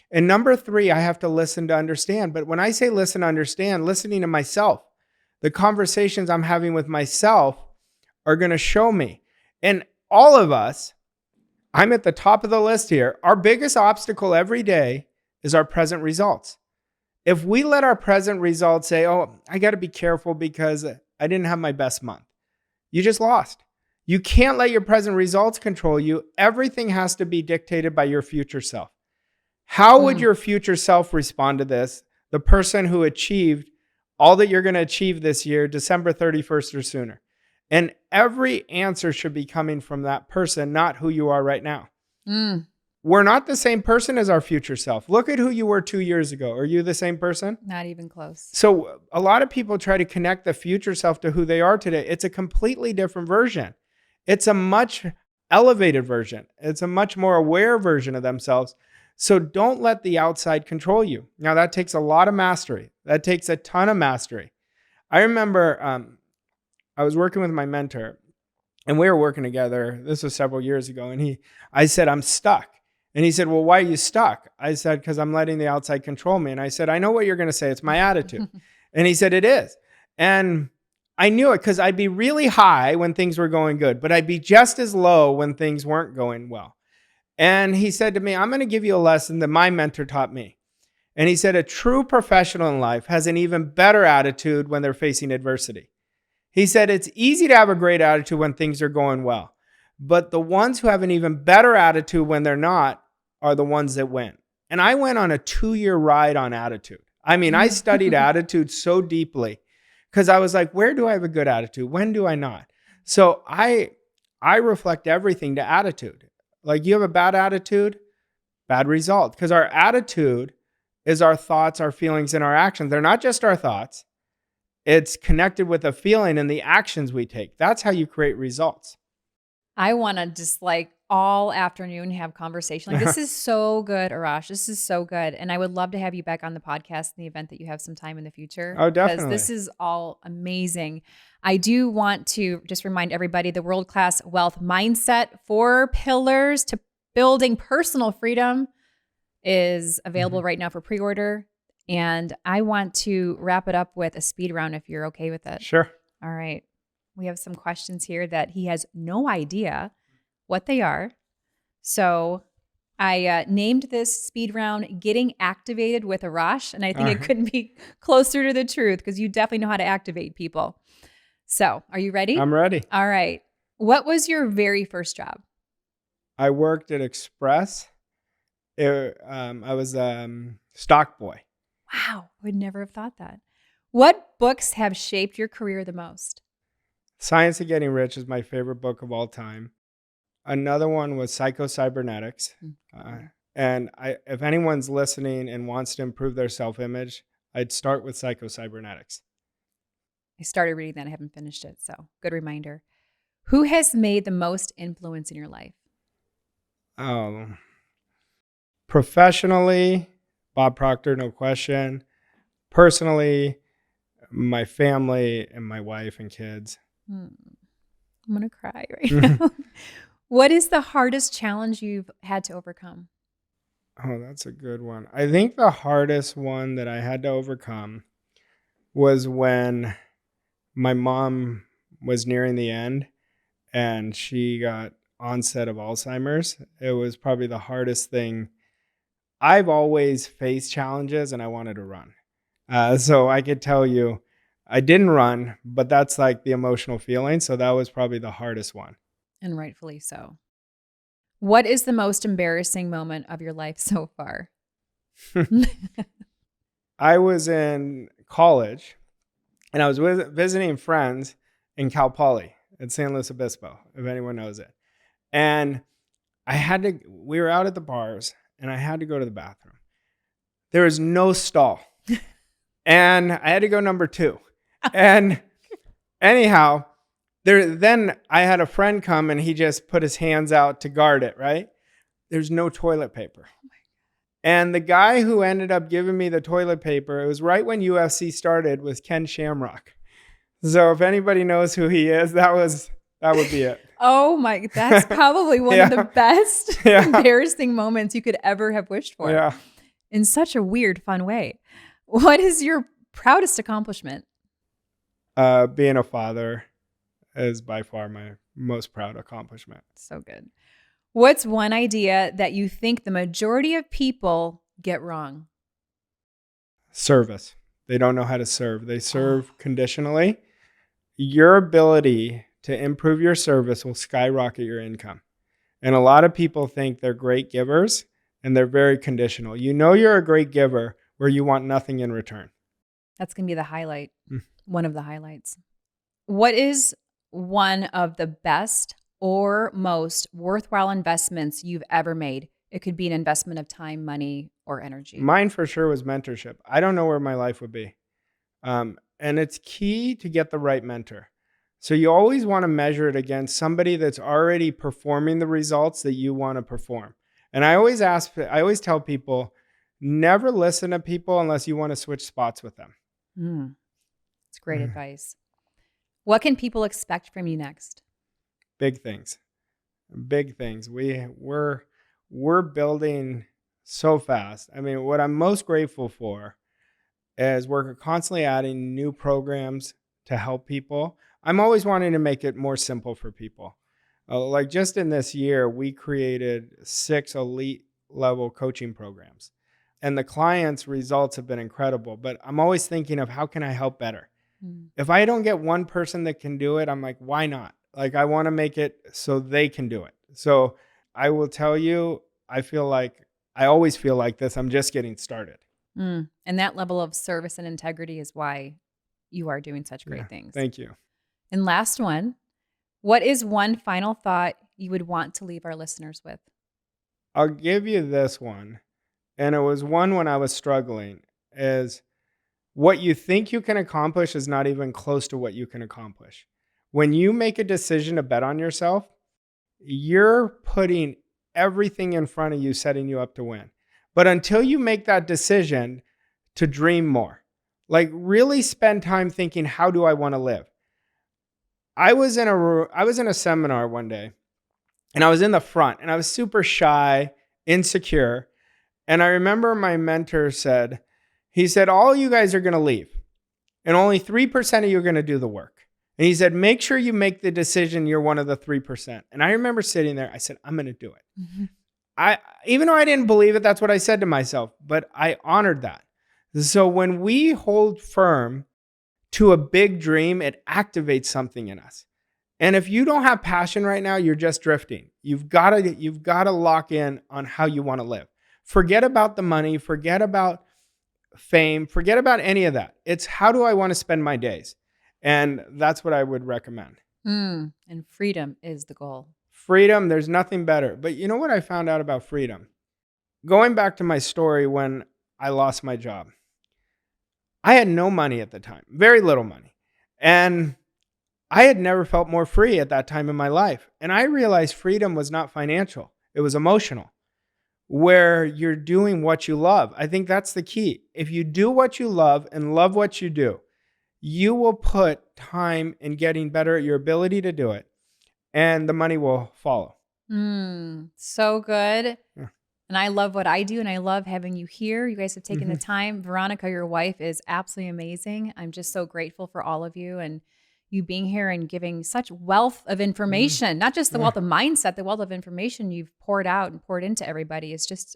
And number 3, I have to listen to understand. But when I say listen to understand, listening to myself, the conversations I'm having with myself are going to show me. And all of us, I'm at the top of the list here. Our biggest obstacle every day is our present results. If we let our present results say, oh, I got to be careful because I didn't have my best month, you just lost. You can't let your present results control you. Everything has to be dictated by your future self. How would your future self respond to this? The person who achieved all that you're going to achieve this year, December 31st or sooner. And every answer should be coming from that person, not who you are right now. We're not the same person as our future self. Look at who you were 2 years ago. Are you the same person? Not even close. So a lot of people try to connect the future self to who they are today. It's a completely different version. It's a much elevated version. It's a much more aware version of themselves. So don't let the outside control you. Now that takes a lot of mastery. That takes a ton of mastery. I remember I was working with my mentor and we were working together. This was several years ago. And I said, I'm stuck. And he said, well, why are you stuck? I said, because I'm letting the outside control me. And I said, I know what you're going to say. It's my attitude. And he said, it is. And I knew it because I'd be really high when things were going good, but I'd be just as low when things weren't going well. And he said to me, I'm going to give you a lesson that my mentor taught me. And he said, a true professional in life has an even better attitude when they're facing adversity. He said, it's easy to have a great attitude when things are going well, but the ones who have an even better attitude when they're not are the ones that win. And I went on a 2-year ride on attitude. I mean, I studied attitude so deeply because I was like, where do I have a good attitude? When do I not? So I reflect everything to attitude. Like you have a bad attitude, bad result. Because our attitude is our thoughts, our feelings, and our actions. They're not just our thoughts. It's connected with a feeling and the actions we take. That's how you create results. I want to just all afternoon, have conversation. Like, this is so good, Arash. This is so good. And I would love to have you back on the podcast in the event that you have some time in the future. Oh, Because definitely. this is all amazing. I do want to just remind everybody the world-class wealth mindset, 4 pillars to building personal freedom, is available right now for pre-order. And I want to wrap it up with a speed round if you're okay with it. Sure. All right. We have some questions here that he has no idea what they are. So I named this speed round Getting Activated with Arash. And I think it couldn't be closer to the truth because you definitely know how to activate people. So are you ready? I'm ready. All right. What was your very first job? I worked at Express. I was stock boy. Wow. I would never have thought that. What books have shaped your career the most? Science of Getting Rich is my favorite book of all time. Another one was Psycho-Cybernetics. And if anyone's listening and wants to improve their self-image, I'd start with Psycho-Cybernetics. I started reading that. I haven't finished it. So good reminder. Who has made the most influence in your life? Professionally, Bob Proctor, no question. Personally, my family and my wife and kids. I'm going to cry right now. What is the hardest challenge you've had to overcome? Oh, that's a good one. I think the hardest one that I had to overcome was when my mom was nearing the end and she got onset of Alzheimer's. It was probably the hardest thing. I've always faced challenges and I wanted to run. So I could tell you, I didn't run, but that's like the emotional feeling. So that was probably the hardest one. And rightfully so. What is the most embarrassing moment of your life so far? I was in college and I was visiting friends in Cal Poly at San Luis Obispo, if anyone knows it. And we were out at the bars and I had to go to the bathroom. There was no stall. And I had to go number 2. And anyhow, then I had a friend come and he just put his hands out to guard it, right? There's no toilet paper. And the guy who ended up giving me the toilet paper, it was right when UFC started, was Ken Shamrock. So if anybody knows who he is, that would be it. Oh my, that's probably one of the best embarrassing moments you could ever have wished for. Yeah. In such a weird, fun way. What is your proudest accomplishment? Being a father is by far my most proud accomplishment. So good. What's one idea that you think the majority of people get wrong? Service. They don't know how to serve. They serve conditionally. Your ability to improve your service will skyrocket your income. And a lot of people think they're great givers and they're very conditional. You know you're a great giver where you want nothing in return. That's going to be the highlight. One of the highlights. What is one of the best or most worthwhile investments you've ever made? It could be an investment of time, money, or energy. Mine for sure was mentorship. I don't know where my life would be. And it's key to get the right mentor. So you always want to measure it against somebody that's already performing the results that you want to perform. And I always tell people, never listen to people unless you want to switch spots with them. It's great advice. What can people expect from you next? Big things. Big things. We're building so fast. I mean, what I'm most grateful for is we're constantly adding new programs to help people. I'm always wanting to make it more simple for people. Like just in this year, we created 6 elite level coaching programs. And the clients' results have been incredible. But I'm always thinking of how can I help better? If I don't get one person that can do it, I'm like, why not? Like, I want to make it so they can do it. So I will tell you, I always feel like this. I'm just getting started. And that level of service and integrity is why you are doing such great things. Thank you. And last one, what is one final thought you would want to leave our listeners with? I'll give you this one. And it was one when I was struggling, is what you think you can accomplish is not even close to what you can accomplish. When you make a decision to bet on yourself, you're putting everything in front of you, setting you up to win. But until you make that decision to dream more, like really spend time thinking, how do I want to live? I was in a seminar one day, and I was in the front, and I was super shy, insecure. And I remember my mentor said, all you guys are going to leave, and only 3% of you are going to do the work. And he said, make sure you make the decision you're one of the 3%. And I remember sitting there, I said, I'm going to do it. Mm-hmm. Even though I didn't believe it, that's what I said to myself, but I honored that. So when we hold firm to a big dream, it activates something in us. And if you don't have passion right now, you're just drifting. You've got to lock in on how you want to live. Forget about the money, forget about fame, forget about any of that. It's how do I want to spend my days? And that's what I would recommend. And freedom is the goal. Freedom, there's nothing better. But you know what I found out about freedom? Going back to my story when I lost my job. I had no money at the time, very little money. And I had never felt more free at that time in my life. And I realized freedom was not financial. It was emotional, where you're doing what you love. I think that's the key. If you do what you love and love what you do, you will put time in getting better at your ability to do it, and the money will follow. So good. Yeah. And I love what I do, and I love having you here. You guys have taken the time. Veronica, your wife, is absolutely amazing. I'm just so grateful for all of you and you being here and giving such wealth of information, not just the wealth of mindset, the wealth of information you've poured out and poured into everybody is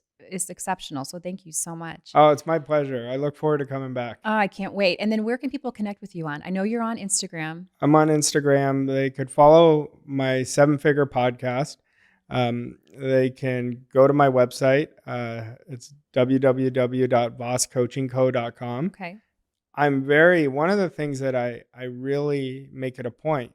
exceptional. So thank you so much. Oh, it's my pleasure. I look forward to coming back. Oh, I can't wait. And then where can people connect with you on? I know you're on Instagram. I'm on Instagram. They could follow my 7-Figure podcast. They can go to my website. It's www.vosscoachingco.com. Okay. One of the things that I really make it a point,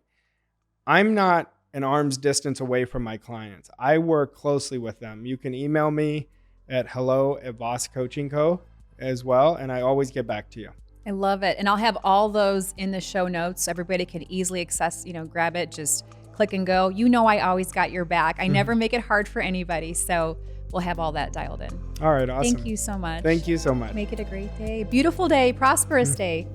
I'm not an arm's distance away from my clients. I work closely with them. You can email me at hello@vosscoachingco as well, and I always get back to you. I love it. And I'll have all those in the show notes so everybody can easily access, grab it, just click and go. I always got your back. I never make it hard for anybody. So we'll have all that dialed in. All right. Awesome. Thank you so much. Thank you so much. Make it a great day. Beautiful day. Prosperous day.